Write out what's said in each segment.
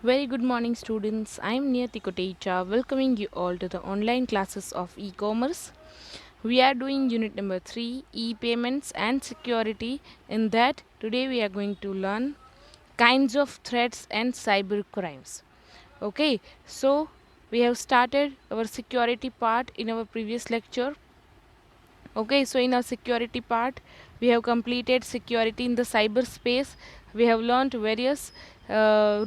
Very good morning, students. I am Niyati Kotecha, welcoming you all to the online classes of e-commerce. We are doing unit number 3, e-payments and security. In that, today we are going to learn kinds of threats and cyber crimes. Okay, so we have started our security part in our previous lecture. Okay, so in our security part, we have completed security in the cyberspace. We have learned various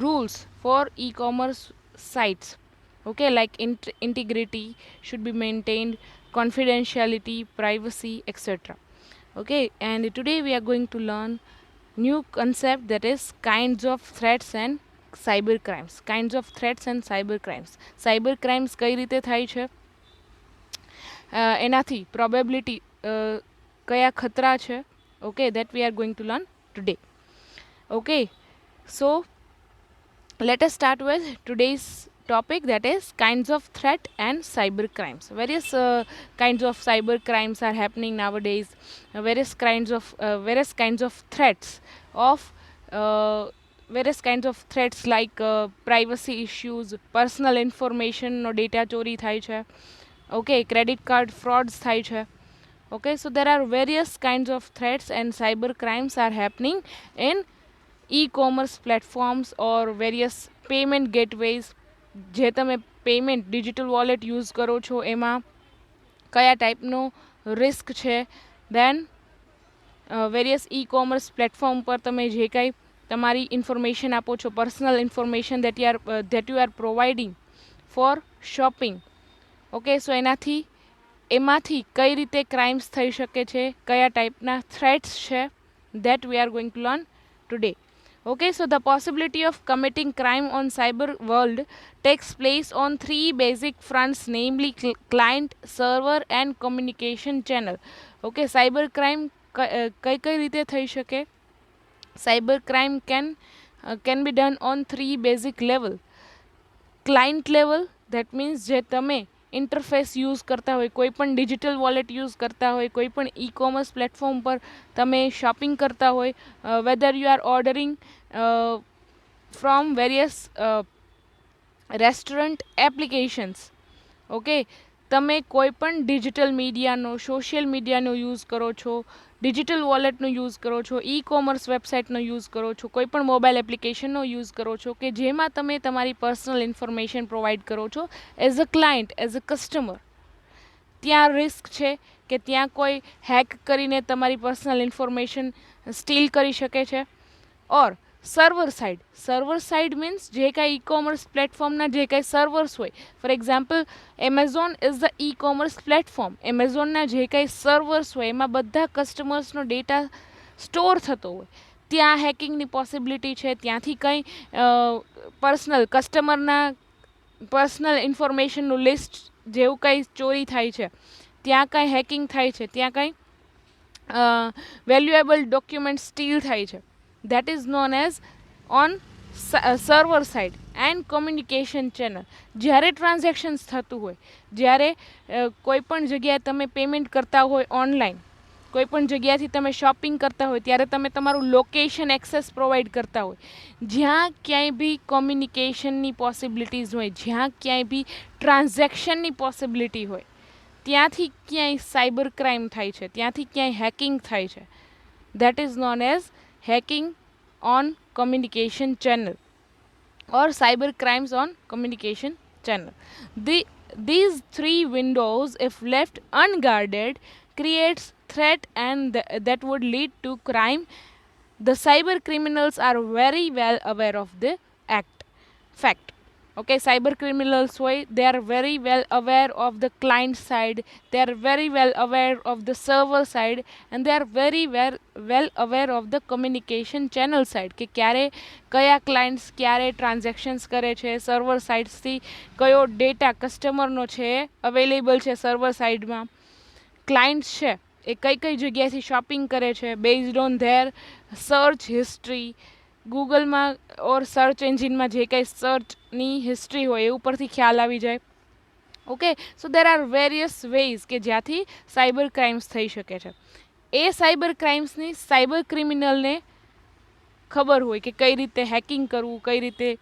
rules for e-commerce sites. Okay, like integrity should be maintained, confidentiality, privacy, etc. Okay, and today we are going to learn new concept, that is kinds of threats and cyber crimes. Kinds of threats and cyber crimes. Cyber crimes કઈ રીતે થાય છે, એનાથી probability કયા ખતરા છે, okay, that we are going to learn today. Okay, so let us start with today's topic, that is kinds of threat and cyber crimes. Various kinds of cyber crimes are happening nowadays. Various kinds of threats of various kinds of threats like privacy issues, personal information no data ચોરી થાય છે, okay, credit card frauds થાય છે. Okay, so there are various kinds of threats and cyber crimes are happening in e-commerce platforms or various payment gateways. જે તમે payment digital wallet use કરો છો એમાં કયા ટાઈપનો રિસ્ક છે, દેન વેરિયસ e-commerce પ્લેટફોર્મ પર તમે જે કાંઈ તમારી ઇન્ફોર્મેશન આપો છો, personal information that you are providing for shopping. Okay, so એમાંથી કઈ રીતે ક્રાઇમ્સ થઈ શકે છે, કયા ટાઈપના થ્રેટ્સ છે, that we are going to learn today. Okay, so the possibility of committing crime on cyber world takes place on three basic fronts, namely client, server and communication channel. Okay, cyber crime કઈ રીતે થઈ શકે? Cyber crime can be done on three basic level. Client level, that means જે તમે interface use કરતા હોય, કોઈ પણ ડિજિટલ વોલેટ યુઝ કરતા હોય, કોઈ પણ ઈ-કોમર્સ પ્લેટફોર્મ પર તમે શોપિંગ કરતા હોય, whether you are ordering from various restaurant applications. Okay, તમે કોઈ પણ ડિજિટલ મીડિયાનો, સોશિયલ મીડિયાનો યુઝ કરો છો, ડિજિટલ વોલેટનો યુઝ કરો છો, ઈ કોમર્સ વેબસાઇટનો યુઝ કરો છો, કોઈ પણ મોબાઈલ એપ્લિકેશનનો યુઝ કરો છો કે જેમાં તમે તમારી પર્સનલ ઇન્ફોર્મેશન પ્રોવાઈડ કરો છો as a client, as a customer. ત્યાં રિસ્ક છે કે ત્યાં કોઈ હેક કરીને તમારી પર્સનલ ઇન્ફોર્મેશન સ્ટીલ કરી શકે છે. ઓર સર્વર સાઇડ મીન્સ જે કાંઈ ઈ કોમર્સ પ્લેટફોર્મના જે કાંઈ સર્વર્સ હોય, for example Amazon is the e-commerce platform. એમેઝોનના જે કાંઈ સર્વર્સ હોય એમાં બધા કસ્ટમર્સનો ડેટા સ્ટોર થતો હોય, ત્યાં હેકિંગની પોસિબિલિટી છે. ત્યાંથી કંઈ કસ્ટમરના પર્સનલ ઇન્ફોર્મેશનનું લિસ્ટ જેવું કંઈ ચોરી થાય છે, ત્યાં કાંઈ હેકિંગ થાય છે, ત્યાં કાંઈ વેલ્યુએબલ ડોક્યુમેન્ટ સ્ટીલ થાય છે. That is known as on server side and communication channel. જ્યારે ટ્રાન્ઝેક્શન્સ થતું હોય, જ્યારે કોઈ પણ જગ્યાએ તમે પેમેન્ટ કરતા હોય ઓનલાઈન, કોઈ પણ જગ્યાથી તમે શોપિંગ કરતા હોય ત્યારે તમે તમારું લોકેશન એક્સેસ પ્રોવાઈડ કરતા હોય, જ્યાં ક્યાંય બી કોમ્યુનિકેશનની પોસિબિલિટીઝ હોય, જ્યાં ક્યાંય બી ટ્રાન્ઝેક્શનની પોસિબિલિટી હોય, ત્યાંથી ક્યાંય સાયબર ક્રાઇમ થાય છે, ત્યાંથી ક્યાંય હેકિંગ થાય છે. That is known as hacking on communication channel or cyber crimes on communication channel. These three windows, if left unguarded, creates threat and that would lead to crime. The cyber criminals are very well aware of the fact. Okay, cyber criminals way, they are very well aware of the client side, they are very well aware of the server side, and they are very well aware of the communication channel side કે ક્યારે કયા clients ક્યારે transactions કરે છે, server સાઇડ્સથી કયો data કસ્ટમરનો છે available છે server સાઇડમાં, ક્લાયન્ટ્સ છે એ કઈ જગ્યાએથી શોપિંગ કરે છે, based on their search history, ગૂગલમાં ઓર સર્ચ એન્જિનમાં જે કંઈ સર્ચની હિસ્ટ્રી હોય એ ઉપરથી ખ્યાલ આવી જાય. Okay, so there are various ways કે જ્યાંથી સાયબર ક્રાઇમ્સ થઈ શકે છે. એ સાયબર ક્રાઇમ્સની સાયબર ક્રિમિનલને ખબર હોય કે કઈ રીતે હેકિંગ કરવું, કઈ રીતે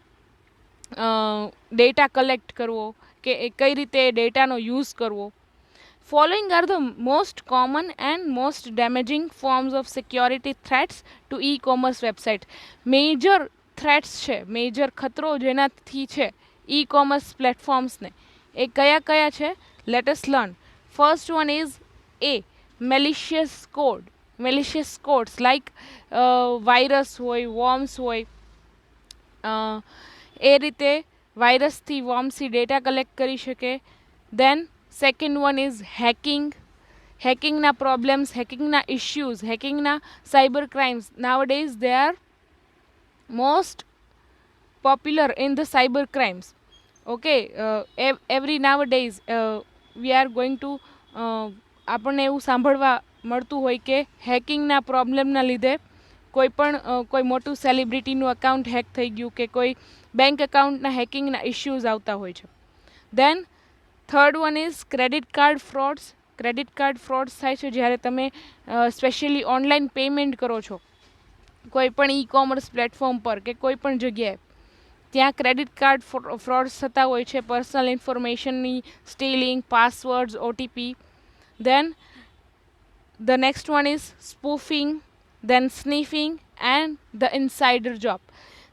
ડેટા કલેક્ટ કરવો કે કઈ રીતે ડેટાનો યુઝ કરવો. Following are the most common and most damaging forms of security threats to e-commerce website. Major threats છે, મેજર ખતરો જેનાથી છે e-commerce પ્લેટફોર્મ્સને, એ કયા કયા છે? Let us learn. First one is A, malicious code. Malicious codes like virus હોય, worms હોય, એ રીતે વાયરસથી વોર્મ્સથી ડેટા કલેક્ટ કરી શકે. Then second one is hacking. હેકિંગના પ્રોબ્લેમ્સ, હેકિંગના ઇશ્યુઝ, હેકિંગના cyber crimes nowadays they are most popular in the cyber crimes. Okay, every nowadays we are going to આપણને એવું સાંભળવા મળતું હોય કે હેકિંગના પ્રોબ્લેમના લીધે કોઈ મોટું સેલિબ્રિટીનું અકાઉન્ટ હેક થઈ ગયું કે કોઈ બેંક અકાઉન્ટના હેકિંગના ઇશ્યુઝ આવતા હોય છે. Then third one is credit card frauds. Credit card frauds થાય છે જ્યારે તમે સ્પેશિયલી ઓનલાઈન પેમેન્ટ કરો છો કોઈ પણ ઈ કોમર્સ પ્લેટફોર્મ પર કે કોઈ પણ જગ્યાએ, ત્યાં ક્રેડિટ કાર્ડ ફ્રોડ્સ થતા હોય છે, પર્સનલ ઇન્ફોર્મેશનની stealing, passwords, OTP. Then the next one is spoofing, then sniffing and the insider job.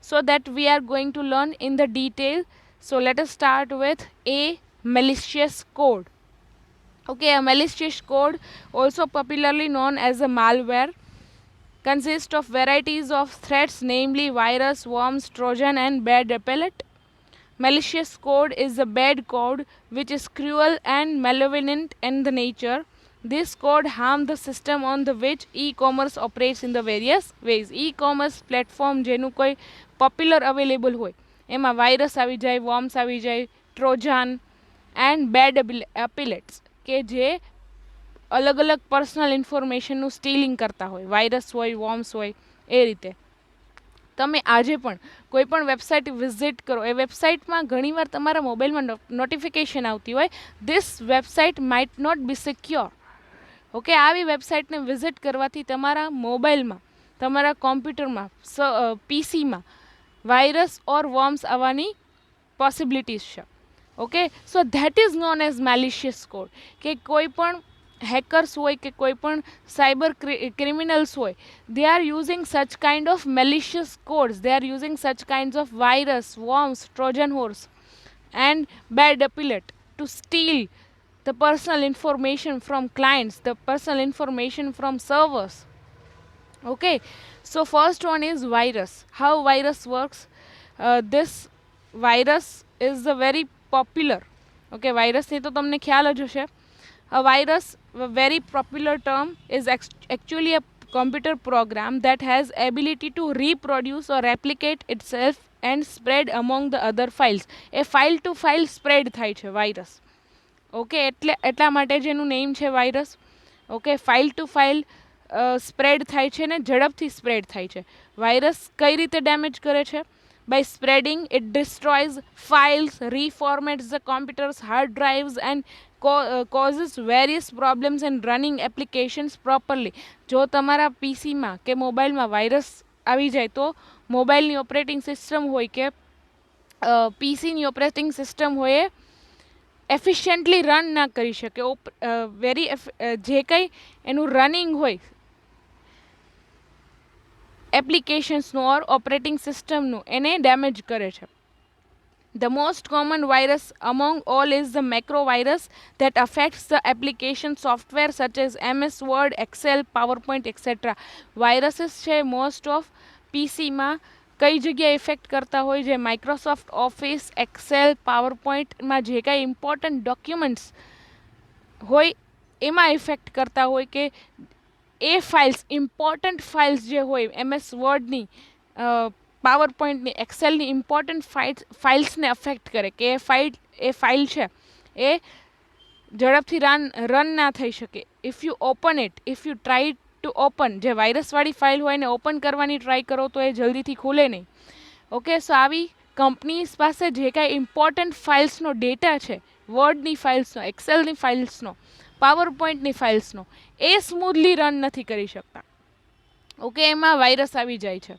So that we are going to learn in the detail. So let us start with A, malicious code. Okay, a malicious code, also popularly known as a malware, consists of varieties of threats, namely virus, worms, trojan and bad applet. Malicious code is a bad code which is cruel and malevolent in the nature. This code harms the system on the which e-commerce operates in the various ways. E-commerce platform જેનું કોઈ popular available હોય એમાં virus આવી જાય, worms આવી જાય, ટ્રોજાન and bed અપિલેટ્સ કે જે અલગ અલગ પર્સનલ ઇન્ફોર્મેશનનું સ્ટીલિંગ કરતા હોય, વાયરસ હોય, વોર્મ્સ હોય, એ રીતે. તમે આજે પણ કોઈ પણ વેબસાઇટ વિઝિટ કરો, એ વેબસાઇટમાં ઘણીવાર તમારા મોબાઈલમાં નોટિફિકેશન આવતી હોય, this website might not be secure. Okay, આવી વેબસાઇટને વિઝિટ કરવાથી તમારા મોબાઈલમાં, તમારા કોમ્પ્યુટરમાં, પીસીમાં વાયરસ ઓર વોર્મ્સ આવવાની પોસિબિલિટીઝ છે. Okay, so that is known as malicious code. કે કોઈ પણ હેકર્સ હોય કે કોઈ પણ સાયબર ક્રિમિનલ્સ હોય, they are using such kind of malicious codes, they are using such kinds of virus, worms, trojan horse and bad applet to steal the personal information from clients, the personal information from servers. Okay, so first one is virus. How virus works? This virus is a very popular, okay, virus ની તો તમને ખ્યાલ જ હશે. A virus, a very popular term, is actually a computer program that has ability to reproduce or replicate itself and spread among the other files. A file to file spread થાય છે virus. Okay, એટલા માટે જેનું name છે virus. Okay, file to file spread થાય છે ને ઝડપથી સ્પ્રેડ થાય છે. વાયરસ કઈ રીતે ડેમેજ કરે છે? By spreading, it destroys files, reformats the computer's hard drives and causes various problems in running applications properly. જો તમારા પીસીમાં કે મોબાઈલમાં વાયરસ આવી જાય તો મોબાઈલની ઓપરેટિંગ સિસ્ટમ હોય કે પીસીની ઓપરેટિંગ સિસ્ટમ હોય એફિશિયન્ટલી રન ના કરી શકે. જે કંઈ એનું રનિંગ હોય એપ્લિકેશન્સનું ઓર ઓપરેટિંગ સિસ્ટમનું, એને ડેમેજ કરે છે. The most common virus among all is the macrovirus that affects the application software such as MS Word, Excel, PowerPoint, etc. Viruses છે most of પીસીમાં કઈ જગ્યાએ ઇફેક્ટ કરતા હોય? જે માઇક્રોસોફ્ટ ઓફિસ, એક્સેલ, પાવરપોઈન્ટમાં જે કાંઈ ઇમ્પોર્ટન્ટ ડોક્યુમેન્ટ્સ હોય એમાં ઇફેક્ટ કરતા હોય કે એ ફાઇલ્સ, ઇમ્પોર્ટન્ટ ફાઇલ્સ જે હોય MS વર્ડની, પાવરપોઈન્ટની, એક્સેલની ઇમ્પોર્ટન્ટ ફાઇલ્સને અફેક્ટ કરે કે એ ફાઇલ છે એ ઝડપથી રન ના થઈ શકે. If you open it, if you try to open, જે વાયરસવાળી ફાઇલ હોય એને ઓપન કરવાની ટ્રાય કરો તો એ જલ્દીથી ખુલે નહીં. ઓકે, સો આવી કંપનીઝ પાસે જે કાંઈ ઇમ્પોર્ટન્ટ ફાઇલ્સનો ડેટા છે, વર્ડની ફાઇલ્સનો, એક્સેલની ફાઇલ્સનો, પાવરપોઈન્ટની ફાઇલ્સનો, એ સ્મૂથલી રન નથી કરી શકતા. ઓકે, એમાં વાયરસ આવી જાય છે.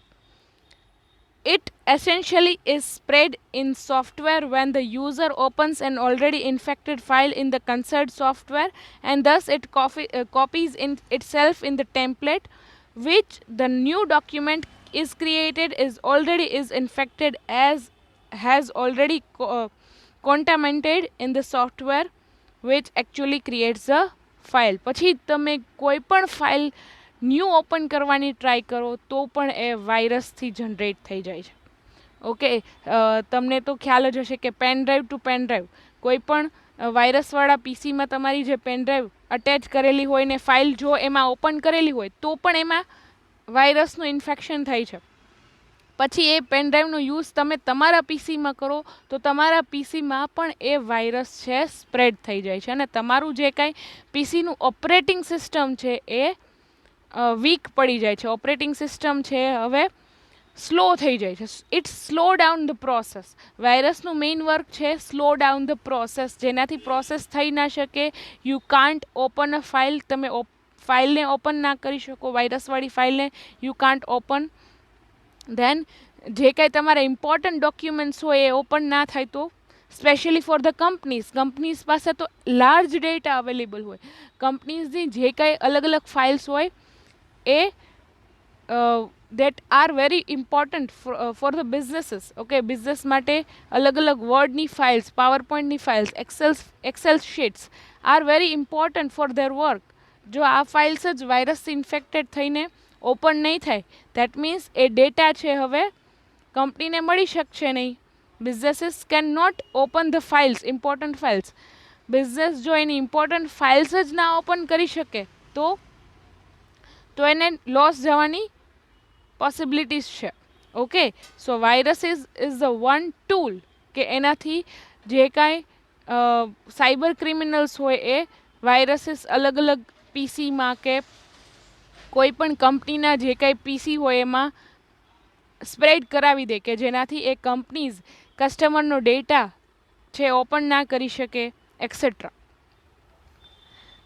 It essentially is spread in software when the user opens an already infected file in the concerned software, and thus it copies in itself in the template which the new document is created is already is infected as has already contaminated in the software which actually creates the file. પછી તમે કોઈ પણ file new open કરવાની try કરો તો પણ એ વાયરસથી generate થઈ જાય છે. ઓકે, તમને તો ખ્યાલ જ હશે કે pen drive to pen drive કોઈ પણ વાયરસવાળા પીસીમાં તમારી જે પેન ડ્રાઈવ અટેચ કરેલી હોય ને ફાઇલ જો એમાં ઓપન કરેલી હોય તો પણ એમાં વાયરસનું ઇન્ફેક્શન થાય છે. પછી એ પેન ડ્રાઈવનો યુઝ તમે તમારા પીસીમાં કરો તો તમારા પીસીમાં પણ એ વાયરસ છે સ્પ્રેડ થઈ જાય છે અને તમારું જે કાંઈ પીસીનું ઓપરેટિંગ સિસ્ટમ છે એ વીક પડી જાય છે. ઓપરેટિંગ સિસ્ટમ છે હવે સ્લો થઈ જાય છે. It's slow down the process. વાયરસનું મેઇન વર્ક છે સ્લો ડાઉન ધ પ્રોસેસ, જેનાથી પ્રોસેસ થઈ ના શકે. You can't open a file, તમે ફાઇલને ઓપન ના કરી શકો, વાયરસવાળી ફાઇલને યુ કાન્ટ ઓપન. ધેન જે કાંઈ તમારા ઇમ્પોર્ટન્ટ ડોક્યુમેન્ટ્સ હોય એ ઓપન ના થાય તો સ્પેશિયલી ફોર ધ કંપનીઝ પાસે તો લાર્જ ડેટા અવેલેબલ હોય. કંપનીઝની જે કાંઈ અલગ અલગ ફાઇલ્સ હોય એ that are very important for the businesses. Okay, business માટે અલગ અલગ વર્ડની ફાઇલ્સ, પાવર પોઈન્ટની files, Excel sheets are very important for their work. જો આ ફાઇલ્સ જ વાયરસથી ઇન્ફેક્ટેડ થઈને ઓપન નહીં થાય દેટ મીન્સ એ ડેટા છે હવે કંપનીને મળી શકશે નહીં. Businesses can not open the files, important files. Business જો એની ઇમ્પોર્ટન્ટ ફાઇલ્સ જ ના ઓપન કરી શકે તો એને લોસ જવાની પોસિબિલિટીઝ છે. Okay, so virus is the one tool કે એનાથી જે કાંઈ સાયબર ક્રિમિનલ્સ હોય એ વાયરસીસ અલગ અલગ પીસીમાં કે કોઈ પણ કંપનીના જે કાંઈ પીસી હોય એમાં સ્પ્રેડ કરાવી દે કે જેનાથી એ કંપનીઝ કસ્ટમરનો ડેટા છે ઓપન ના કરી શકે et cetera.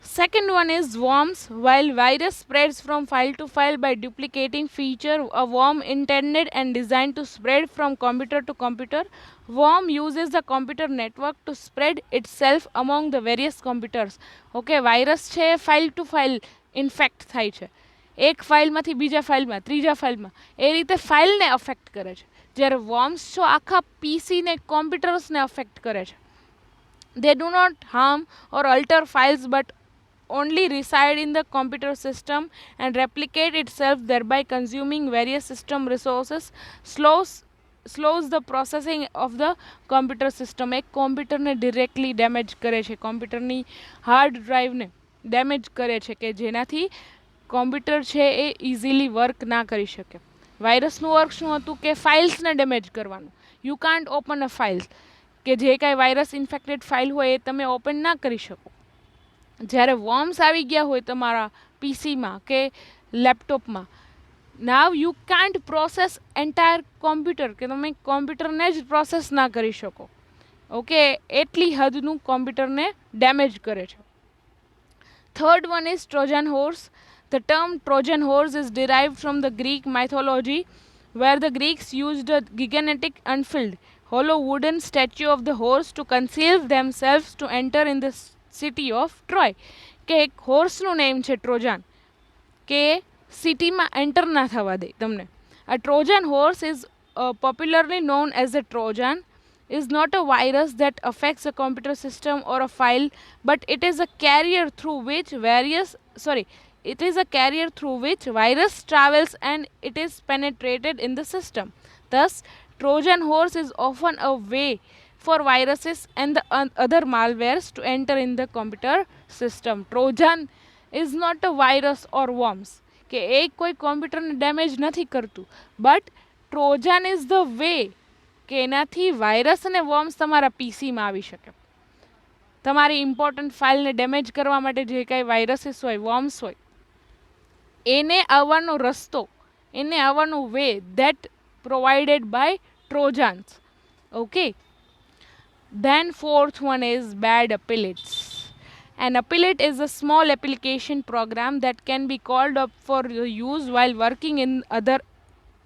Second one is worms. While virus spreads from file to file by duplicating feature, a worm intended and designed to spread from computer to computer. Worm uses the computer network to spread itself among the various computers. Okay, virus છે file to file in fact થાય છે, એક ફાઇલમાંથી બીજા ફાઇલમાં, ત્રીજા ફાઇલમાં, એ રીતે ફાઇલને અફેક્ટ કરે છે. જ્યારે વોર્મ્સ છો આખા પીસીને, કોમ્પ્યુટર્સને અફેક્ટ કરે છે. They do not harm or alter files but only reside in the computer system and replicate itself, thereby consuming various system resources, slows the processing of the computer system. એક કોમ્પ્યુટરને directly damage કરે છે, કોમ્પ્યુટરની hard ડ્રાઈવને damage કરે છે કે જેનાથી computer છે એ easily work ના કરી શકે. વાયરસનું વર્ક શું હતું કે ફાઇલ્સને ડેમેજ કરવાનું. You can't open a files, કે જે કાંઈ વાયરસ ઇન્ફેક્ટેડ ફાઇલ હોય એ તમે ઓપન ના કરી શકો. જ્યારે વોર્મ્સ આવી ગયા હોય તમારા પીસીમાં કે લેપટોપમાં, now you can't process entire computer, કે તમે કોમ્પ્યુટરને જ પ્રોસેસ ના કરી શકો. ઓકે, એટલી હદનું કોમ્પ્યુટરને ડેમેજ કરે છે. Third one is Trojan horse. The term Trojan horse is derived from the Greek mythology, where the Greeks used a gigantic unfilled, hollow wooden statue of the horse to conceal themselves to enter in the city of Troy. કે એક હોર્સનું name છે Trojan, કે સિટીમાં enter ના થવા દે તમને. A Trojan horse is popularly known as a Trojan, is not a virus that affects a computer system or a file, but it is a carrier through which virus travels and it is penetrated in the system. Thus, Trojan horse is often a way for viruses and the other malwares to enter in the computer system. Trojan is not a virus or worms. કે એ કોઈ કોમ્પ્યુટરને damage નથી કરતું, but Trojan is the way કે એનાથી virus અને વર્મ્સ તમારા પીસીમાં આવી શકે. તમારી ઇમ્પોર્ટન્ટ ફાઇલને ડેમેજ કરવા માટે જે કાંઈ વાયરસીસ હોય, વર્મ્સ હોય, એને આવવાનો રસ્તો, એને આવવાનો way that provided by Trojans. Okay. Then fourth one is bad appellate. An appellate is a small application program that can be called up for use while working in other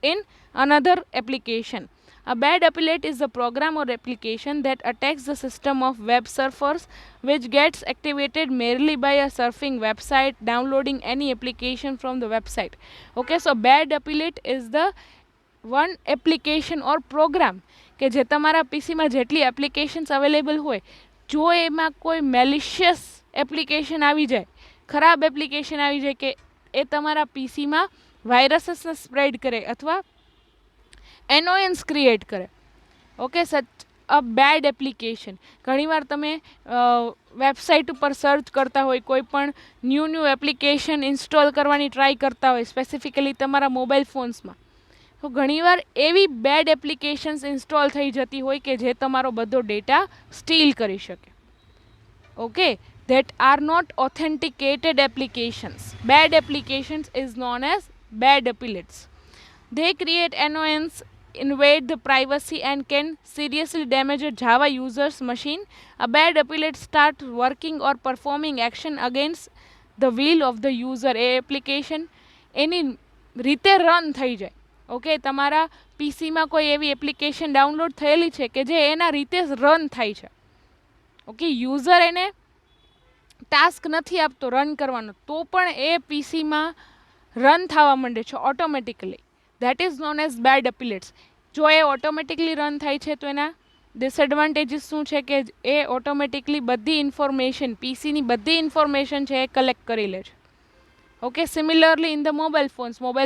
in another application. A bad applet is a program or application that attacks the system of web surfers, which gets activated merely by a surfing website, downloading any application from the website. Okay, so bad applet is the one application or program કે જે તમારા પીસીમાં જેટલી applications available હોય, જો એમાં કોઈ મેલિશિયસ application આવી જાય, ખરાબ એપ્લિકેશન આવી જાય કે એ તમારા પીસીમાં વાયરસીસને સ્પ્રેડ કરે અથવા એનોયન્સ ક્રિએટ કરે. ઓકે, સચ અ બેડ એપ્લિકેશન. ઘણીવાર તમે વેબસાઇટ ઉપર સર્ચ કરતા હોય, કોઈ પણ ન્યૂ એપ્લિકેશન ઇન્સ્ટોલ કરવાની ટ્રાય કરતા હોય, સ્પેસિફિકલી તમારા મોબાઈલ ફોન્સમાં, તો ઘણીવાર એવી બેડ એપ્લિકેશન્સ ઇન્સ્ટોલ થઈ જતી હોય કે જે તમારો બધો ડેટા સ્ટીલ કરી શકે. Okay, that are not authenticated applications. Bad applications is known as bad applets. They create annoyance, invade the privacy and can seriously damage a Java user's machine. A bad applet starts working or performing action against the will of the user. A application એની રીતે run થઈ જાય. Okay, તમારા પીસીમાં કોઈ એવી application download થયેલી છે કે જે એના રીતે રન થાય છે. ઓકે, યુઝર એને ટાસ્ક નથી આપતો રન કરવાનો, તો પણ એ પીસીમાં રન થવા માંડે છે automatically. That is known as bad applets. જો એ ઓટોમેટિકલી રન થાય છે તો એના ડિસએડવાન્ટેજીસ શું છે કે એ ઓટોમેટિકલી બધી ઇન્ફોર્મેશન, પીસીની બધી ઇન્ફોર્મેશન છે એ કલેક્ટ કરી લે છે. Okay, similarly in the mobile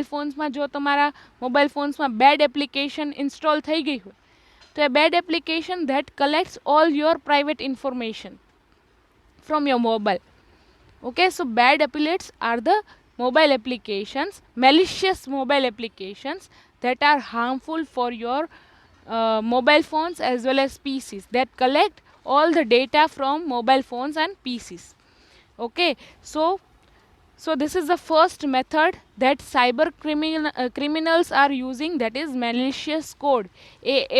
ફોન્સમાં જો તમારા મોબાઈલ ફોન્સમાં બેડ એપ્લિકેશન ઇન્સ્ટોલ થઈ ગઈ હોય, તો એ bad application that collects all your private information from your mobile. Okay, so bad applets are the mobile applications, malicious mobile applications that are harmful for your mobile phones as well as PCs, that collect all the data from mobile phones and PCs. Okay, so this is the first method that cyber criminals are using, that is malicious code.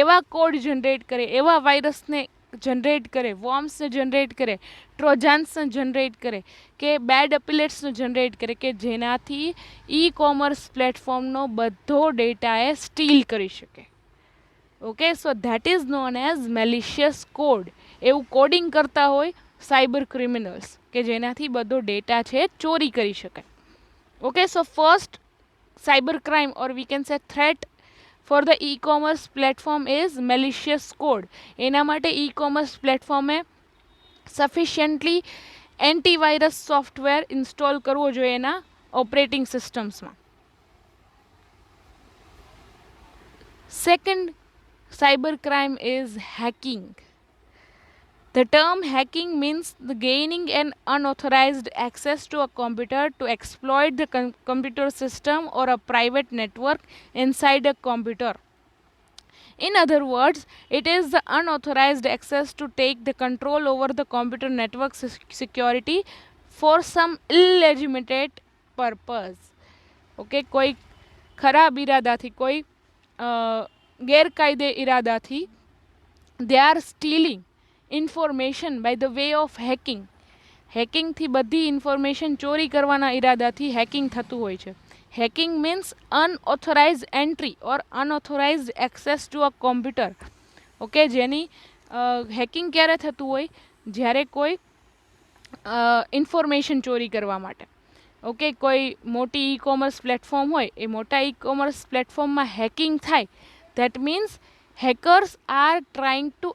એવા code generate કરે, એવા વાયરસને generate કરે, વોર્મ્સને generate કરે, ટ્રોજન્સને generate કરે, કે bed એપ્લેટ્સને generate કરે કે જેનાથી ઈ કોમર્સ પ્લેટફોર્મનો બધો ડેટા એ સ્ટીલ કરી શકે. Okay, so that is known as malicious code. એવું કોડિંગ કરતા હોય સાયબર ક્રિમિનલ્સ કે જેનાથી બધો ડેટા છે ચોરી કરી શકાય. Okay, so first cyber crime or we can say threat for the e-commerce platform is malicious code. એના માટે e-commerce પ્લેટફોર્મે સફિશિયન્ટલી એન્ટીવાયરસ સોફ્ટવેર ઇન્સ્ટોલ કરવો જોઈએ એના ઓપરેટિંગ સિસ્ટમ્સમાં. Second cyber crime is hacking. The term hacking means the gaining an unauthorized access to a computer to exploit the computer system or a private network inside a computer. In other words, it is the unauthorized access to take the control over the computer network security for some illegitimate purpose. Okay, કોઈ ખરાબ ઇરાદાથી, કોઈ ગેરકાયદે ઇરાદાથી they are stealing information by the way of hacking. હેકિંગથી બધી information ચોરી કરવાના ઇરાદાથી હેકિંગ થતું હોય છે. Hacking means unauthorise entry or unauthorise access to a computer. Okay, જેની હેકિંગ ક્યારે થતું હોય? જ્યારે કોઈ ઇન્ફોર્મેશન ચોરી કરવા માટે. ઓકે, કોઈ મોટી ઈ કોમર્સ પ્લેટફોર્મ હોય, એ મોટા ઈ કોમર્સ પ્લેટફોર્મમાં હેકિંગ થાય, that means hackers are trying to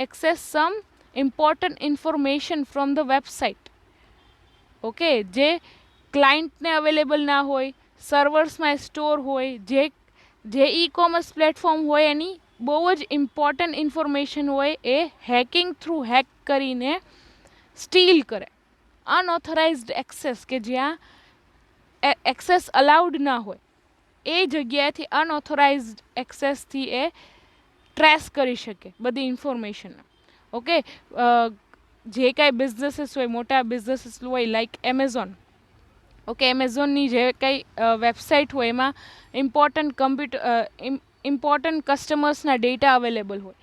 access some important information from the website. Okay, જે ક્લાયન્ટને અવેલેબલ ના હોય, સર્વર્સમાં સ્ટોર હોય, જે ઈ કોમર્સ પ્લેટફોર્મ હોય એની બહુ જ ઇમ્પોર્ટન્ટ ઇન્ફોર્મેશન હોય, એ હેકિંગ થ્રુ હેક કરીને સ્ટીલ કરે. અનઓથોરાઇઝડ એક્સેસ કે જ્યાં એક્સેસ અલાઉડ ના હોય એ જગ્યાએથી અનઓથોરાઇઝડ એક્સેસથી એ ટ્રેસ કરી શકે બધી ઇન્ફોર્મેશન. ઓકે, જે કાંઈ બિઝનેસીસ હોય, મોટા બિઝનેસીસ હોય લાઈક એમેઝોન. ઓકે, એમેઝોનની જે કંઈ વેબસાઇટ હોય એમાં ઇમ્પોર્ટન્ટ કસ્ટમર્સના ડેટા અવેલેબલ હોય.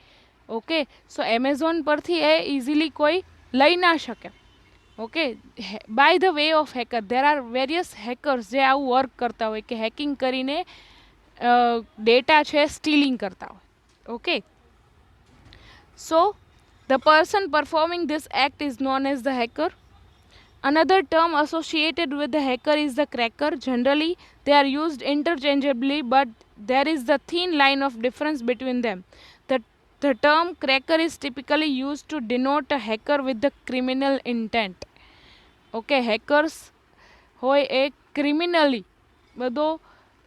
ઓકે, સો એમેઝોન પરથી એ ઇઝીલી કોઈ લઈ ના શકે. Okay, by the way of hacker there are various hackers જે આવું વર્ક કરતા હોય કે હેકિંગ કરીને ડેટા છે સ્ટીલિંગ કરતા હોય. Okay, so the person performing this act is known as the hacker. Another term associated with the hacker is the cracker. Generally, they are used interchangeably, but there is the thin line of difference between them. The, the term cracker is typically used to denote a hacker with the criminal intent. Okay, hackers હોય એ ક્રિમિનલી બધો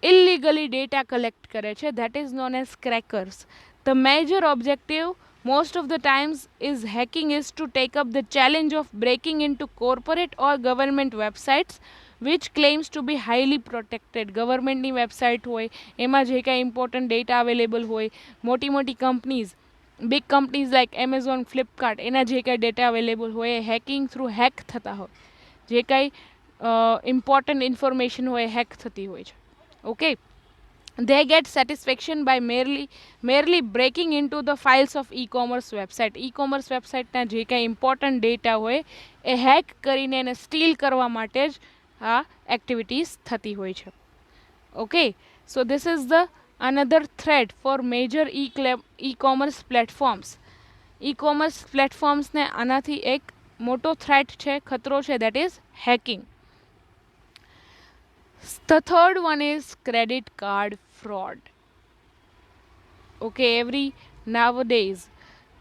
illegally data collect કરે છે, that is known as crackers. The major objective most of the times is hacking is to take up the challenge of breaking into corporate or government websites which claims to be highly protected. ગવર્મેન્ટની website હોય એમાં જે કાંઈ important data available હોય, મોટી મોટી companies, big companies like Amazon, Flipkart, એના જે કાંઈ ડેટા અવેલેબલ હોય એ હેકિંગ થ્રુ હેક થતા હોય, જે કાંઈ ઇમ્પોર્ટન્ટ ઇન્ફોર્મેશન હોય હેક થતી હોય છે. Okay, they get satisfaction by merely breaking into the files of e-commerce website. e-commerce website ના જે કાંઈ ઇમ્પોર્ટન્ટ ડેટા હોય એ હેક કરીને એને સ્ટીલ કરવા માટે જ આ એક્ટિવિટીઝ થતી હોય છે. Okay, so this is the another threat for major e-commerce platforms. e-commerce પ્લેટફોર્મ્સને આનાથી એક મોટો થ્રેટ છે, ખતરો છે, that is hacking. The third one is credit card fraud. Okay, every nowadays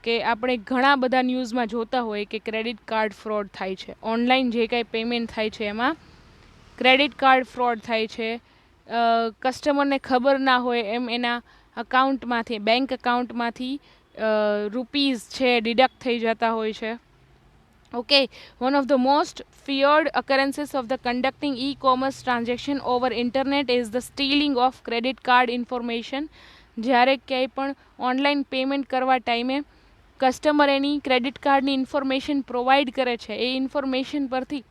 કે આપણે ઘણા બધા ન્યૂઝમાં જોતા હોય કે ક્રેડિટ કાર્ડ ફ્રોડ થાય છે, ઓનલાઈન જે કાંઈ પેમેન્ટ થાય છે એમાં ક્રેડિટ કાર્ડ ફ્રોડ થાય છે. કસ્ટમરને ખબર ના હોય એમ એના અકાઉન્ટમાંથી, બેંક અકાઉન્ટમાંથી રૂપીઝ છે ડિડક્ટ થઈ જતા હોય છે. Okay, one of the most feared occurrences of the conducting e-commerce transaction over internet is the stealing of credit card information. જ્યારે ક્યાંય પણ ઓનલાઈન પેમેન્ટ કરવા ટાઈમે કસ્ટમર એની ક્રેડિટ કાર્ડની ઇન્ફોર્મેશન પ્રોવાઈડ કરે છે, એ ઇન્ફોર્મેશન પરથી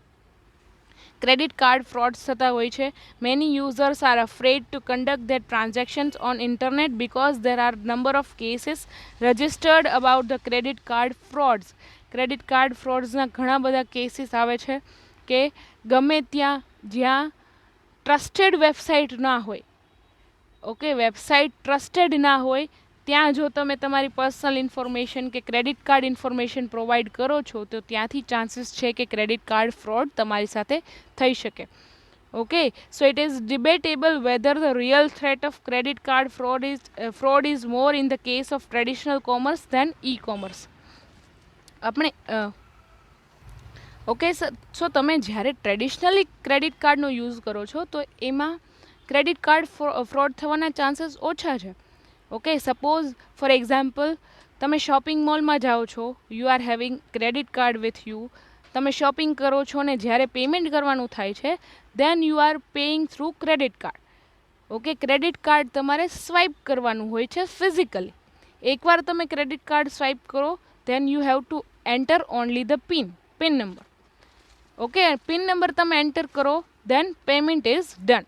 ક્રેડિટ કાર્ડ ફ્રોડ્સ થતા હોય છે. Many users are afraid to conduct their transactions on internet because there are number of cases registered about the credit card frauds. Credit card ફ્રોડ્સના ઘણા બધા કેસીસ આવે છે કે ગમે ત્યાં જ્યાં ટ્રસ્ટેડ વેબસાઇટ ના હોય, ઓકે, વેબસાઇટ ટ્રસ્ટેડ ના હોય ત્યાં જો તમે તમારી પર્સનલ ઇન્ફોર્મેશન કે ક્રેડિટ કાર્ડ ઇન્ફોર્મેશન પ્રોવાઈડ કરો છો તો ત્યાંથી ચાન્સીસ છે કે ક્રેડિટ કાર્ડ ફ્રોડ તમારી સાથે થઈ શકે. Okay, so it is debatable whether the real threat of credit card fraud is more in the case of traditional commerce than e-commerce. આપણે ઓકે, સો તમે જ્યારે ટ્રેડિશનલી ક્રેડિટ કાર્ડનો યુઝ કરો છો તો એમાં ક્રેડિટ કાર્ડ ફ્રોડ થવાના ચાન્સીસ ઓછા છે. ઓકે, સપોઝ ફોર એક્ઝામ્પલ તમે શોપિંગ મોલમાં જાઓ છો, you are having credit card with you, તમે શોપિંગ કરો છો ને જ્યારે પેમેન્ટ કરવાનું થાય છે then you are paying through credit card. Okay, credit card તમારે સ્વાઇપ કરવાનું હોય છે ફિઝિકલી. એકવાર તમે ક્રેડિટ કાર્ડ સ્વાઇપ કરો then you have to enter only the pin number. Okay, pin number તમે એન્ટર કરો then payment is done.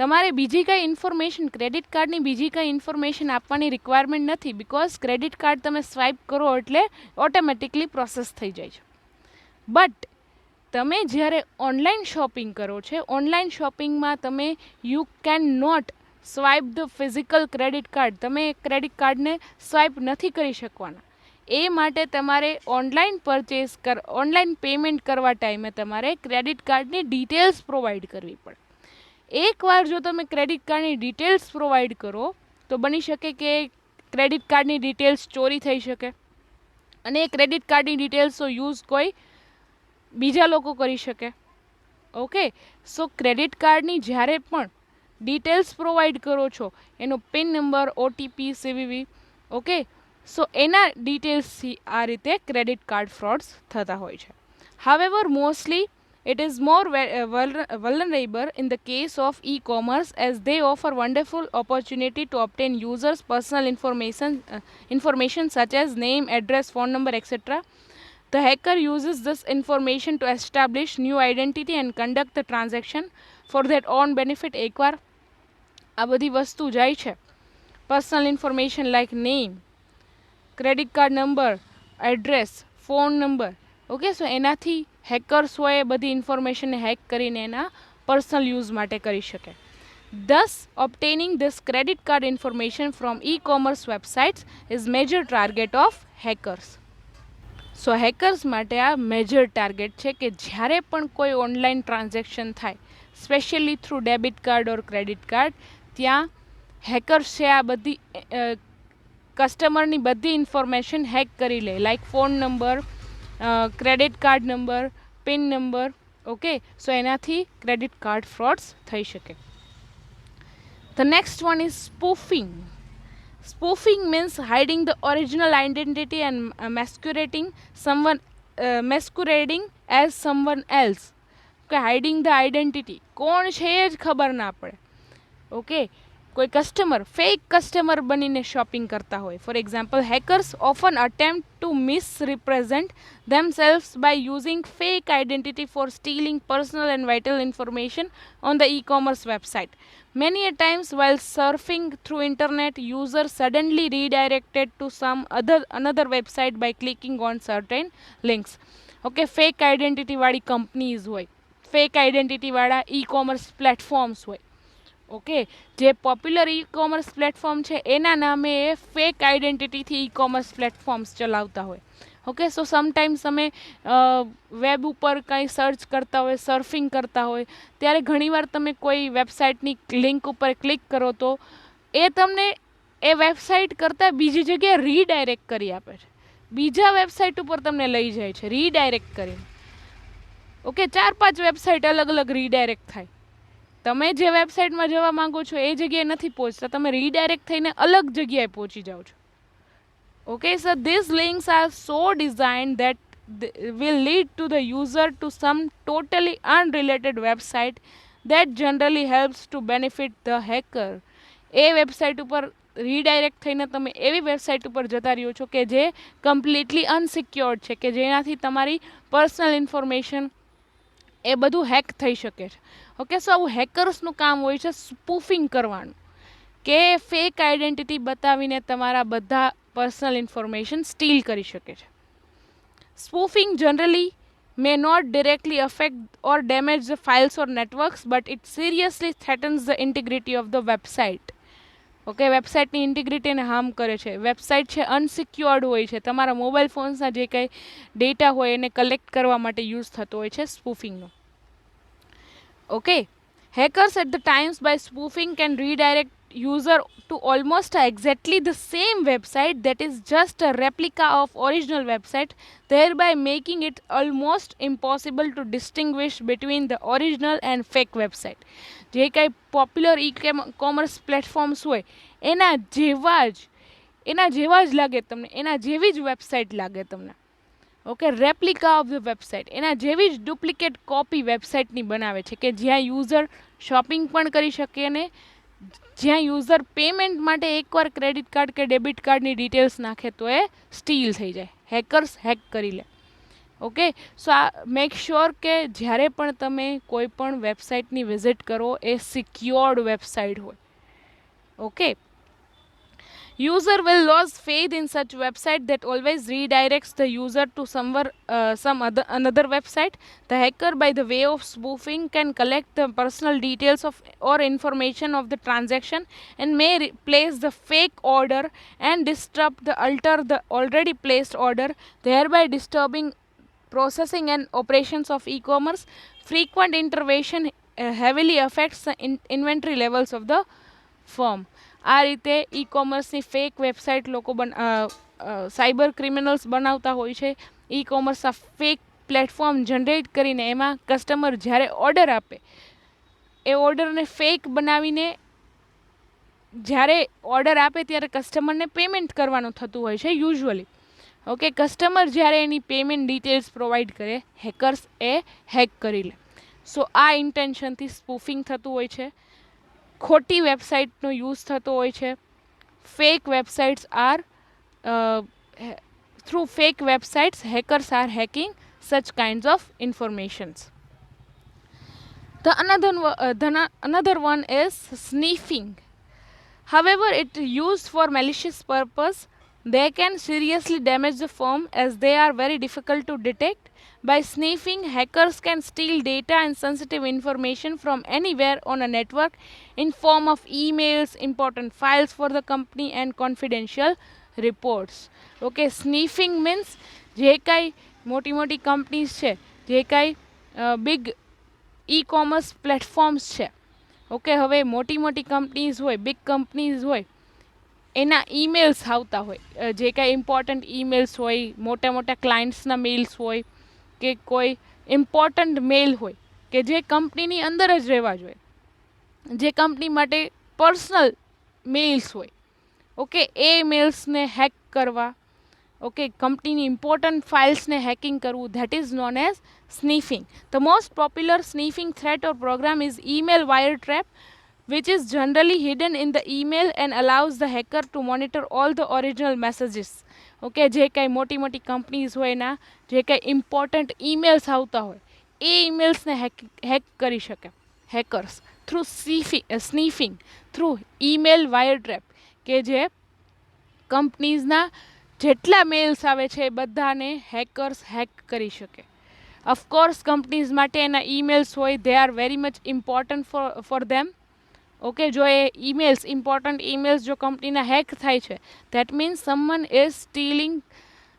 તમારે બીજી કાંઈ ઇન્ફોર્મેશન ક્રેડિટ કાર્ડની બીજી કાંઈ ઇન્ફોર્મેશન આપવાની રિક્વાયરમેન્ટ નથી, બિકોઝ ક્રેડિટ કાર્ડ તમે સ્વાઇપ કરો એટલે ઓટોમેટિકલી પ્રોસેસ થઈ જાય છે. બટ તમે જ્યારે ઓનલાઈન શોપિંગ કરો છો, ઓનલાઈન શોપિંગમાં તમે you can not swipe the physical credit card, તમે ક્રેડિટ કાર્ડને સ્વાઇપ નથી કરી શકવાના. એ માટે તમારે ઓનલાઈન પેમેન્ટ કરવા ટાઈમે તમારે ક્રેડિટ કાર્ડની ડિટેલ્સ પ્રોવાઈડ કરવી પડે. એકવાર જો તમે ક્રેડિટ કાર્ડની ડિટેલ્સ પ્રોવાઈડ કરો તો બની શકે કે ક્રેડિટ કાર્ડની ડિટેલ્સ ચોરી થઈ શકે અને એ ક્રેડિટ કાર્ડની ડિટેલ્સનો યુઝ કોઈ બીજા લોકો કરી શકે. ઓકે, સો ક્રેડિટ કાર્ડની જ્યારે પણ ડિટેલ્સ પ્રોવાઈડ કરો છો, એનો PIN number, OTP, CVV, okay, so એના ડિટેલ્સથી આ રીતે ક્રેડિટ કાર્ડ ફ્રોડ્સ થતા હોય છે. However mostly it is more vulnerable in the case of e-commerce as they offer wonderful opportunity to obtain users' personal information such as name, address, phone number, etc. The hacker uses this information to establish new identity and conduct the transaction for their own benefit. એકવાર આ બધી વસ્તુ જાય છે, personal information like name, credit card number, address, phone number, okay, so એનાથી hackers હોય એ બધી ઇન્ફોર્મેશનને hack કરીને એના પર્સનલ યુઝ માટે કરી શકે. Thus, obtaining this credit card information from e-commerce websites is major target of hackers. So hackers માટે આ મેજર ટાર્ગેટ છે કે જ્યારે પણ કોઈ ઓનલાઈન ટ્રાન્ઝેક્શન થાય, specially through debit card or credit card, ત્યાં હેકર્સ છે આ બધી કસ્ટમરની બધી ઇન્ફોર્મેશન હેક કરી લે, like phone number, credit card number, PIN number. Okay, so એનાથી ક્રેડિટ કાર્ડ ફ્રોડ્સ થઈ શકે. The next one is spoofing. Spoofing means hiding the original identity and masquerading as someone else. Okay, hiding the identity. કોણ છે એ જ ખબર ના પડે. Okay, કોઈ કસ્ટમર ફેક કસ્ટમર બનીને શોપિંગ કરતા હોય. For example, hackers often attempt to misrepresent themselves by using fake identity for stealing personal and vital information on the e-commerce website. Many a times while surfing through internet, users suddenly redirected to another website by clicking on certain links. Okay, fake identity વાળી companies હોય, fake identity વાળા e-commerce platforms હોય. Okay, જે popular e-commerce platform છે એના નામે એ fake આઈડેન્ટિટીથી e-commerce platforms ચલાવતા હોય. ઓકે, સો સમટાઈમ્સ તમે વેબ ઉપર કંઈ સર્ચ કરતા હોય, સર્ફિંગ કરતા હોય, ત્યારે ઘણીવાર તમે કોઈ વેબસાઇટની લિંક ઉપર ક્લિક કરો તો એ તમને એ વેબસાઇટ કરતાં બીજી જગ્યાએ રીડાયરેક્ટ કરી આપે છે, બીજા વેબસાઇટ ઉપર તમને લઈ જાય છે રીડાયરેક્ટ કરીને. ઓકે, 4-5 વેબસાઇટ અલગ અલગ રીડાયરેક્ટ થાય. તમે જે વેબસાઇટમાં જવા માંગો છો એ જગ્યાએ નથી પહોંચતા, તમે રીડાયરેક્ટ થઈને અલગ જગ્યાએ પહોંચી જાઓ છો. Okay, so these links are so designed that will lead to the user to some totally unrelated website that generally helps to benefit the hacker. A website ઉપર રીડાયરેક્ટ થઈને તમે એવી વેબસાઇટ ઉપર જતા રહ્યો છો કે જે કમ્પ્લીટલી અનસિક્યોર્ડ છે, કે જેનાથી તમારી પર્સનલ ઇન્ફોર્મેશન એ બધું હેક થઈ શકે છે. ઓકે, સો આવું હેકર્સનું કામ હોય છે સ્પૂફિંગ કરવાનું, કે ફેક આઈડેન્ટિટી બતાવીને તમારા બધા પર્સનલ ઇન્ફોર્મેશન સ્ટીલ કરી શકે છે. સ્પૂફિંગ generally may not directly affect or damage the files or networks, but it seriously threatens the integrity of the website. Okay, વેબસાઇટની ઇન્ટિગ્રિટીને હાર્મ કરે છે. વેબસાઇટ છે અનસિક્યોર્ડ હોય છે, તમારા મોબાઈલ ફોન્સના જે કંઈ ડેટા હોય એને કલેક્ટ કરવા માટે યુઝ થતો હોય છે સ્પૂફિંગનો. Okay, hackers at the times by spoofing can redirect user to almost exactly the same website that is just a replica of original website, thereby making it almost impossible to distinguish between the original and fake website. જે કાંઈ popular e-commerce platforms હોય એના જેવા જ લાગે તમને, એના જેવી જ વેબસાઇટ લાગે તમને. Okay, replica of the website, એના જેવી જ ડુપ્લિકેટ કોપી વેબસાઇટની બનાવે છે, કે જ્યાં યુઝર શોપિંગ પણ કરી શકે અને જ્યાં યુઝર પેમેન્ટ માટે એકવાર ક્રેડિટ કાર્ડ કે ડેબિટ કાર્ડની ડિટેલ્સ નાખે તો એ સ્ટીલ થઈ જાય, હેકર્સ હેક કરી લે. ઓકે, સો આ મેક શ્યોર કે જ્યારે પણ તમે કોઈ પણ વેબસાઇટની વિઝિટ કરો એ સિક્યોર્ડ વેબસાઇટ હોય. Okay, user will lose faith in such website that always redirects the user to another website. The hacker, by the way of spoofing, can collect the personal details of or information of the transaction and may place the fake order and alter the already placed order, thereby disturbing processing and operations of e-commerce. Frequent intervention heavily affects the inventory levels of the firm. આ રીતે ઈ-કોમર્સની fake website લોકો cyber criminals બનાવતા હોય છે. E-commerce આ fake platform generate કરીને એમાં customer જ્યારે ઓર્ડર આપે એ ઓર્ડરને ફેક બનાવીને જ્યારે ઓર્ડર આપે ત્યારે કસ્ટમરને પેમેન્ટ કરવાનું થતું હોય છે યુઝ્યુઅલી. ઓકે, કસ્ટમર જ્યારે એની પેમેન્ટ ડિટેલ્સ પ્રોવાઈડ કરે, હેકર્સ એ હેક કરી લે. સો આ ઇન્ટેન્શનથી સ્પૂફિંગ થતું હોય છે, ખોટી વેબસાઇટનો યુઝ થતો હોય છે. Fake websites are through fake websites hackers are hacking such kinds of informations. Another one is sniffing. However, it used for malicious purpose They can seriously damage the firm as they are very difficult to detect. By sniffing, hackers can steal data and sensitive information from anywhere on a network in form of emails, important files for the company and confidential reports. Okay, sniffing means જે કાંઈ મોટી મોટી companies છે, જે કાંઈ big e commerce platforms છે, okay, હવે મોટી મોટી કંપનીઝ હોય, બિગ કંપનીઝ હોય, એના ઈમેલ્સ આવતા હોય, જે કાંઈ ઇમ્પોર્ટન્ટ ઈમેલ્સ હોય, મોટા મોટા ક્લાયન્ટ્સના મેલ્સ હોય કે કોઈ ઇમ્પોર્ટન્ટ મેલ હોય કે જે કંપનીની અંદર જ રહેવા જોઈએ, જે કંપની માટે પર્સનલ મેલ્સ હોય, ઓકે, એ મેલ્સને હેક કરવા, ઓકે, કંપનીની ઇમ્પોર્ટન્ટ ફાઇલ્સને હેકિંગ કરવું, that is known as sniffing. The most popular sniffing threat or program is email wire trap, which is generally hidden in the email and allows the hacker to monitor all the original messages. Okay, જે કાંઈ મોટી મોટી companies હોય એના જે કાંઈ important emails આવતા હોય એ ઈમેલ્સને હેક કરી શકે hackers through sniffing, through email wire trap, કે જે કંપનીઝના જેટલા મેલ્સ આવે છે એ બધાને હેકર્સ હેક કરી શકે. ઓફકોર્સ કંપનીઝ માટે એના ઈમેલ્સ હોય, they are very much important for them. Okay, જો એ ઈમેલ્સ, ઇમ્પોર્ટન્ટ ઈમેલ્સ જો કંપનીના હેક થાય છે, that means someone is stealing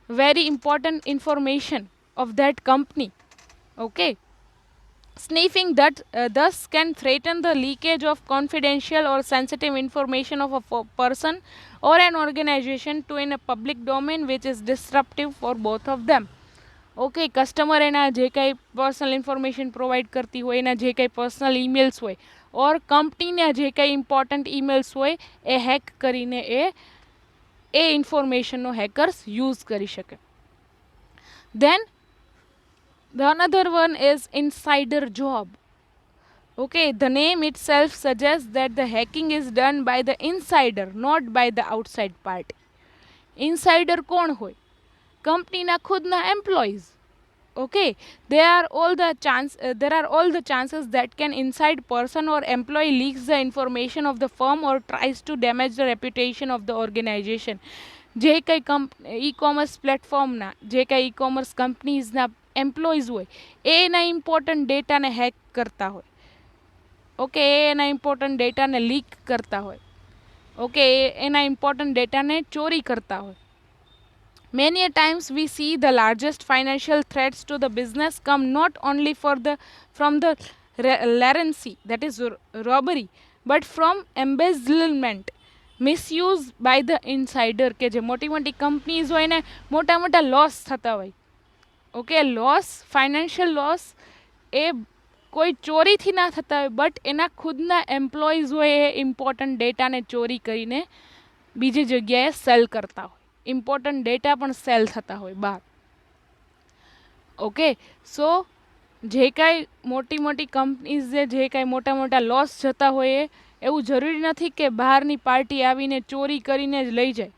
very important information of that company. Okay, sniffing that thus can threaten the leakage of confidential or sensitive information of a person or an organization to in a public domain, which is disruptive for both of them. Okay, customer એના જે કાંઈ personal information provide કરતી હોય, એના જે કાંઈ personal emails હોય, ઓર કંપનીના જે કાંઈ ઇમ્પોર્ટન્ટ ઈમેલ્સ હોય એ હેક કરીને એ ઇન્ફોર્મેશનનો હેકર્સ યુઝ કરી શકે. Then the another one is insider job. Okay, the name itself suggests that the hacking is done by the insider, not by the outside party. Insider કોણ હોય? કંપનીના ખુદના employees. Okay, there are all the chances that can inside person or employee leaks the information of the firm or tries to damage the reputation of the organization. જે કંઈ e commerce પ્લેટફોર્મના, જે કંઈ e commerce કંપનીઝના employees હોય એ એના important ડેટાને hack કરતા હોય, okay, એ એના ઇમ્પોર્ટન્ટ ડેટાને લીક કરતા હોય, ઓકે, એ એના ઇમ્પોર્ટન્ટ ડેટાને ચોરી કરતા હોય. Many a times we see the largest financial threats to the business come not only from the larency, that is robbery, but from embezzlement, misuse by the insider, કે જે મોટી મોટી કંપનીઝ હોય ને મોટા મોટા લોસ થતા હોય, ઓકે, લોસ, ફાઇનાન્શિયલ લોસ એ કોઈ ચોરીથી ના થતા હોય, બટ એના ખુદના એમ્પ્લોઈઝ હોય એ ઇમ્પોર્ટન્ટ ડેટાને ચોરી કરીને બીજી જગ્યાએ સેલ કરતા હોય, ઇમ્પોર્ટન્ટ ડેટા પણ સેલ થતા હોય બહાર. ઓકે, સો જે કાંઈ મોટી મોટી કંપનીઝે જે કાંઈ મોટા મોટા લોસ જતા હોય એવું જરૂરી નથી કે બહારની પાર્ટી આવીને ચોરી કરીને જ લઈ જાય.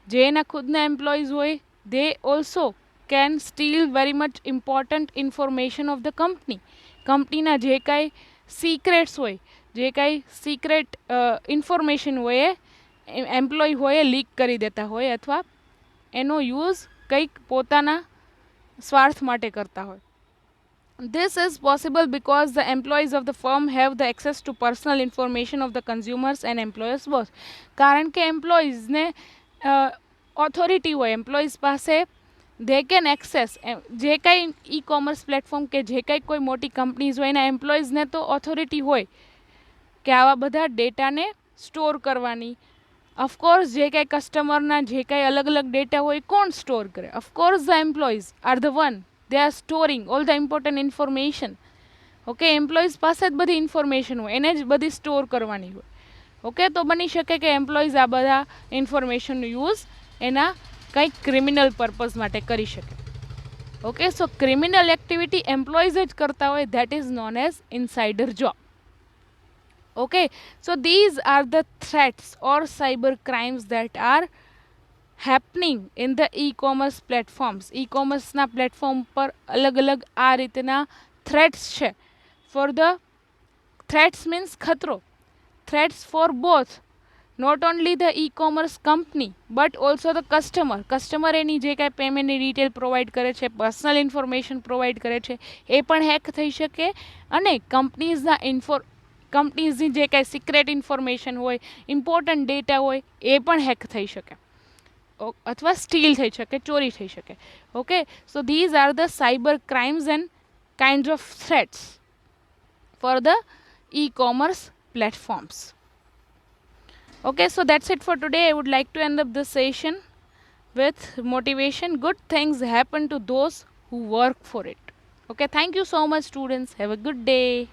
જે એના ખુદના એમ્પ્લોઈઝ હોય they also can steel very much important information of the company. કંપનીના જે કાંઈ સિક્રેટ્સ હોય, જે કાંઈ સિક્રેટ ઇન્ફોર્મેશન હોય એ એમ્પ્લોય હોય એ લીક કરી દેતા હોય અથવા એનો યુઝ કંઈક પોતાના સ્વાર્થ માટે કરતા હોય. This is possible because the employees of the firm have the access to personal information of the consumers and employers both. કારણ કે એમ્પ્લોઈઝને ઓથોરિટી હોય, એમ્પ્લોઈઝ પાસે દે કેન એક્સેસ, જે કાંઈ ઈ કોમર્સ પ્લેટફોર્મ કે જે કાંઈ કોઈ મોટી કંપનીઝ હોય એના એમ્પ્લોઈઝને તો ઓથોરિટી હોય કે આવા બધા ડેટાને સ્ટોર કરવાની. ઓફકોર્સ જે કાંઈ કસ્ટમરના જે કાંઈ અલગ અલગ ડેટા હોય કોણ સ્ટોર કરે? Of course the employees are the one, they are storing all the important information. Okay, employees પાસે જ બધી ઇન્ફોર્મેશન હોય, એને જ બધી સ્ટોર કરવાની હોય. ઓકે, તો બની શકે કે એમ્પ્લોઈઝ આ બધા ઇન્ફોર્મેશનનો યુઝ એના કંઈક ક્રિમિનલ પર્પઝ માટે કરી શકે. ઓકે, સો ક્રિમિનલ એક્ટિવિટી એમ્પ્લોઈઝ જ કરતા હોય, that is known as insider job. Okay, so these are the threats or cyber crimes that are happening in the e-commerce platforms. E-commerceના પ્લેટફોર્મ પર અલગ અલગ આ રીતના થ્રેટ્સ છે. ફોર ધ થ્રેટ્સ મીન્સ ખતરો, threats for both, not only the e-commerce company but also the customer એની જે કાંઈ પેમેન્ટની ડિટેલ પ્રોવાઈડ કરે છે, પર્સનલ ઇન્ફોર્મેશન પ્રોવાઈડ કરે છે, એ પણ હેક થઈ શકે. અને કંપનીઝની જે કાંઈ સિક્રેટ ઇન્ફોર્મેશન હોય, ઇમ્પોર્ટન્ટ ડેટા હોય, એ પણ હેક થઈ શકે અથવા સ્ટીલ થઈ શકે, ચોરી થઈ શકે. Okay, so these are the cyber crimes and kind of threats for the e-commerce platforms. Okay, so that's it for today. I would like to end up this session with motivation. Good things happen to those who work for it. Okay, thank you so much, students. Have a good day.